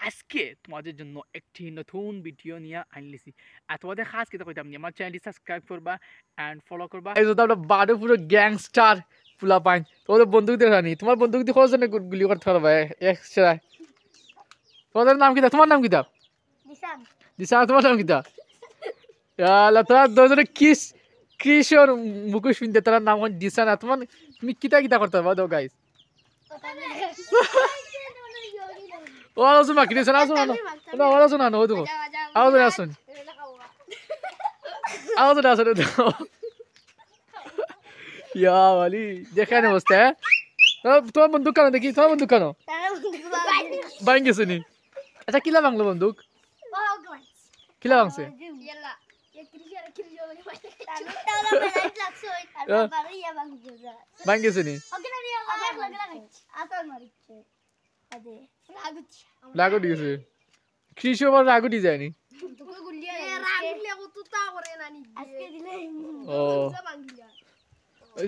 আজকে তোমাদের জন্য একটি নতুন ভিডিও নিয়ে আনলিছি আর তোমাদের খাস কিতা কইতাম নি আমার চ্যানেলটি সাবস্ক্রাইব করবা এন্ড ফলো করবা এই যে আমরা বারো পুরো গ্যাংস্টার পুলা পাইন তোমাদের বন্দুকদের রানি তোমার বন্দুক দিয়ে কত জনে গুলি করতে পারবা এক সেরা তোমাদের নাম কিতা তোমার নাম কিতা দিশান দিশা তোমার নাম কিতা ইয়ালা তোরা দুজনে কিশোর মুকুশ পিনতে তার নাম হন দিশা না তোমার তুমি কিতা কিতা করতে পারবা দাও গাইস ওরা শুন বাকি দিশা না শুন না ওরা শুন না ওদো আওয়াজ না শুন আওয়াজ না শুন ইয়া ওয়ালি দেখে না বসতে তোমার বন্দুক কেন দেখি তোমার বন্দুক কেন ভাঙ্গে শুনি আচ্ছা কিলা ভাঙলো বন্দুক কিলা ভাঙছে ভাঙ্গে শুনি লাগো দিয়েছে কৃষি আবার রাগও দিয়ে যায়নি ও ওই